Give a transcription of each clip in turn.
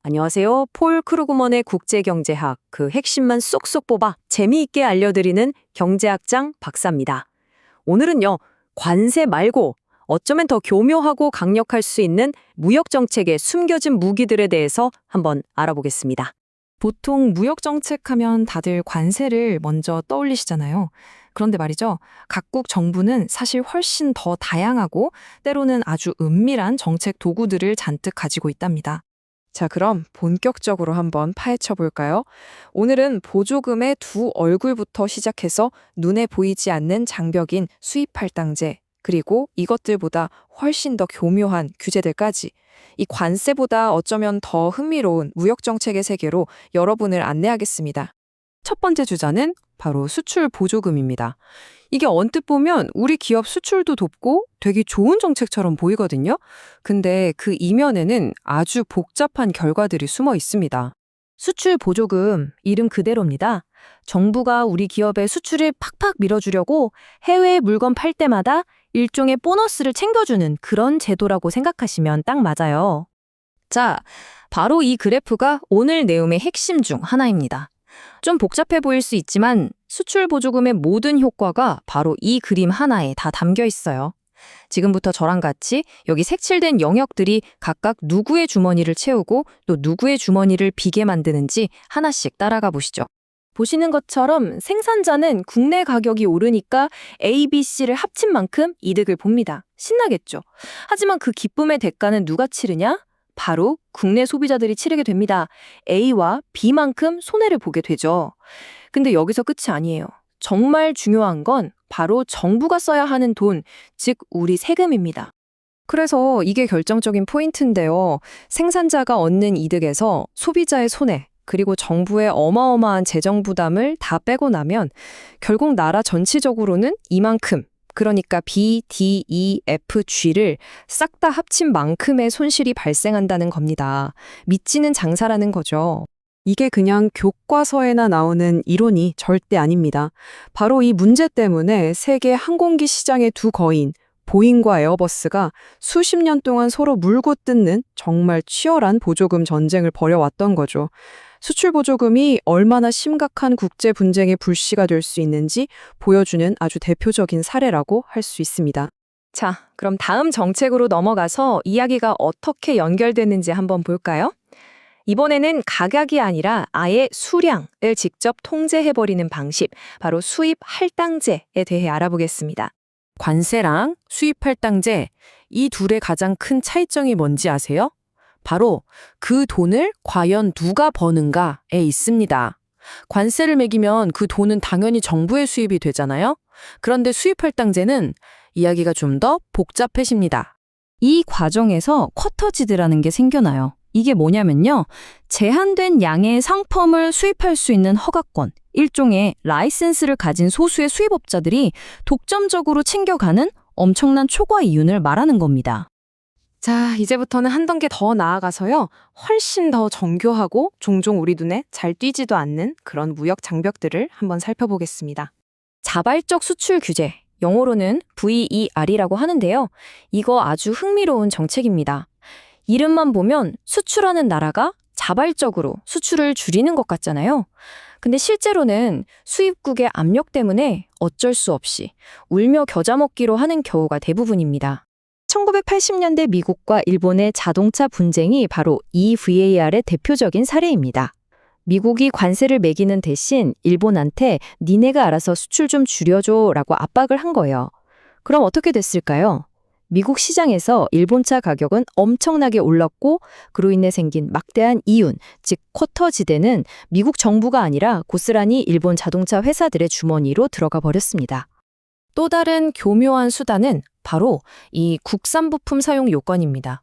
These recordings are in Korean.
안녕하세요. 폴 크루그먼의 국제경제학, 그 핵심만 쏙쏙 뽑아 재미있게 알려드리는 경제학장 박사입니다. 오늘은요, 관세 말고 어쩌면 더 교묘하고 강력할 수 있는 무역정책의 숨겨진 무기들에 대해서 한번 알아보겠습니다. 보통 무역정책 하면 다들 관세를 먼저 떠올리시잖아요. 그런데 말이죠. 각국 정부는 사실 훨씬 더 다양하고 때로는 아주 은밀한 정책 도구들을 잔뜩 가지고 있답니다. 자, 그럼 본격적으로 한번 파헤쳐 볼까요? 오늘은 보조금의 두 얼굴부터 시작해서 눈에 보이지 않는 장벽인 수입 할당제, 그리고 이것들보다 훨씬 더 교묘한 규제들까지 이 관세보다 어쩌면 더 흥미로운 무역정책의 세계로 여러분을 안내하겠습니다. 첫 번째 주자는 바로 수출 보조금입니다. 이게 언뜻 보면 우리 기업 수출도 돕고 되게 좋은 정책처럼 보이거든요. 근데 그 이면에는 아주 복잡한 결과들이 숨어 있습니다. 수출 보조금, 이름 그대로입니다. 정부가 우리 기업의 수출을 팍팍 밀어주려고 해외에 물건 팔 때마다 일종의 보너스를 챙겨주는 그런 제도라고 생각하시면 딱 맞아요. 자, 바로 이 그래프가 오늘 내용의 핵심 중 하나입니다. 좀 복잡해 보일 수 있지만 수출 보조금의 모든 효과가 바로 이 그림 하나에 다 담겨 있어요. 지금부터 저랑 같이 여기 색칠된 영역들이 각각 누구의 주머니를 채우고 또 누구의 주머니를 비게 만드는지 하나씩 따라가 보시죠. 보시는 것처럼 생산자는 국내 가격이 오르니까 A, B, C를 합친 만큼 이득을 봅니다. 신나겠죠? 하지만 그 기쁨의 대가는 누가 치르냐? 바로 국내 소비자들이 치르게 됩니다. A와 B만큼 손해를 보게 되죠. 근데 여기서 끝이 아니에요. 정말 중요한 건 바로 정부가 써야 하는 돈, 즉 우리 세금입니다. 그래서 이게 결정적인 포인트인데요. 생산자가 얻는 이득에서 소비자의 손해, 그리고 정부의 어마어마한 재정 부담을 다 빼고 나면 결국 나라 전체적으로는 이만큼, 그러니까 B, D, E, F, G를 싹 다 합친 만큼의 손실이 발생한다는 겁니다. 미치는 장사라는 거죠. 이게 그냥 교과서에나 나오는 이론이 절대 아닙니다. 바로 이 문제 때문에 세계 항공기 시장의 두 거인, 보잉과 에어버스가 수십 년 동안 서로 물고 뜯는 정말 치열한 보조금 전쟁을 벌여왔던 거죠. 수출 보조금이 얼마나 심각한 국제 분쟁의 불씨가 될 수 있는지 보여주는 아주 대표적인 사례라고 할 수 있습니다. 자, 그럼 다음 정책으로 넘어가서 이야기가 어떻게 연결되는지 한번 볼까요? 이번에는 가격이 아니라 아예 수량을 직접 통제해버리는 방식, 바로 수입 할당제에 대해 알아보겠습니다. 관세랑 수입 할당제, 이 둘의 가장 큰 차이점이 뭔지 아세요? 바로 그 돈을 과연 누가 버는가에 있습니다. 관세를 매기면 그 돈은 당연히 정부의 수입이 되잖아요. 그런데 수입 할당제는 이야기가 좀 더 복잡해집니다. 이 과정에서 쿼터지드라는 게 생겨나요. 이게 뭐냐면요. 제한된 양의 상품을 수입할 수 있는 허가권, 일종의 라이센스를 가진 소수의 수입업자들이 독점적으로 챙겨가는 엄청난 초과 이윤을 말하는 겁니다. 자, 이제부터는 한 단계 더 나아가서요. 훨씬 더 정교하고 종종 우리 눈에 잘 띄지도 않는 그런 무역 장벽들을 한번 살펴보겠습니다. 자발적 수출 규제, 영어로는 VER이라고 하는데요. 이거 아주 흥미로운 정책입니다. 이름만 보면 수출하는 나라가 자발적으로 수출을 줄이는 것 같잖아요. 근데 실제로는 수입국의 압력 때문에 어쩔 수 없이 울며 겨자 먹기로 하는 경우가 대부분입니다. 1980년대 미국과 일본의 자동차 분쟁이 바로 이 VAR의 대표적인 사례입니다. 미국이 관세를 매기는 대신 일본한테 니네가 알아서 수출 좀 줄여줘 라고 압박을 한 거예요. 그럼 어떻게 됐을까요? 미국 시장에서 일본차 가격은 엄청나게 올랐고 그로 인해 생긴 막대한 이윤, 즉 쿼터지대는 미국 정부가 아니라 고스란히 일본 자동차 회사들의 주머니로 들어가 버렸습니다. 또 다른 교묘한 수단은 바로 이 국산 부품 사용 요건입니다.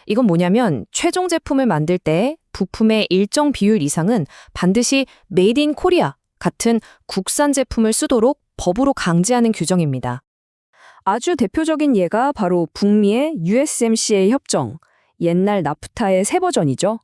이건 뭐냐면 최종 제품을 만들 때 부품의 일정 비율 이상은 반드시 메이드 인 코리아 같은 국산 제품을 쓰도록 법으로 강제하는 규정입니다. 아주 대표적인 예가 바로 북미의 USMCA 협정, 옛날 나프타의 새 버전이죠.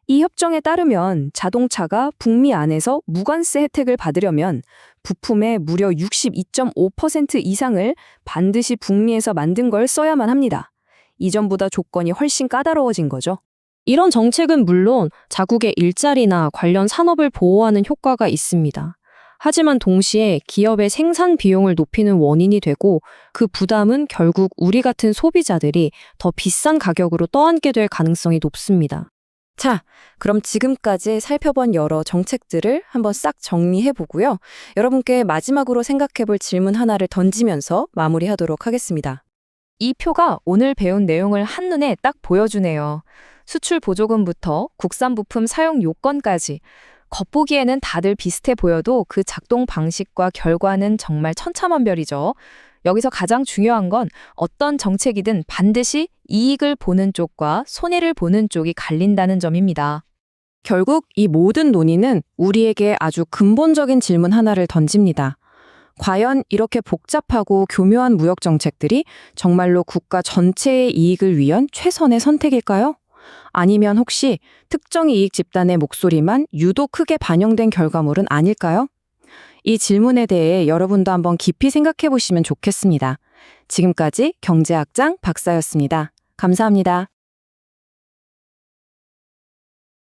이 협정에 따르면 자동차가 북미 안에서 무관세 혜택을 받으려면 부품의 무려 62.5% 이상을 반드시 북미에서 만든 걸 써야만 합니다. 이전보다 조건이 훨씬 까다로워진 거죠. 이런 정책은 물론 자국의 일자리나 관련 산업을 보호하는 효과가 있습니다. 하지만 동시에 기업의 생산 비용을 높이는 원인이 되고 그 부담은 결국 우리 같은 소비자들이 더 비싼 가격으로 떠안게 될 가능성이 높습니다. 자, 그럼 지금까지 살펴본 여러 정책들을 한번 싹 정리해 보고요. 여러분께 마지막으로 생각해 볼 질문 하나를 던지면서 마무리하도록 하겠습니다. 이 표가 오늘 배운 내용을 한눈에 딱 보여주네요. 수출 보조금부터 국산 부품 사용 요건까지. 겉보기에는 다들 비슷해 보여도 그 작동 방식과 결과는 정말 천차만별이죠. 여기서 가장 중요한 건 어떤 정책이든 반드시 이익을 보는 쪽과 손해를 보는 쪽이 갈린다는 점입니다. 결국 이 모든 논의는 우리에게 아주 근본적인 질문 하나를 던집니다. 과연 이렇게 복잡하고 교묘한 무역 정책들이 정말로 국가 전체의 이익을 위한 최선의 선택일까요? 아니면 혹시 특정 이익 집단의 목소리만 유독 크게 반영된 결과물은 아닐까요? 이 질문에 대해 여러분도 한번 깊이 생각해 보시면 좋겠습니다. 지금까지 경제학장 박사였습니다. 감사합니다.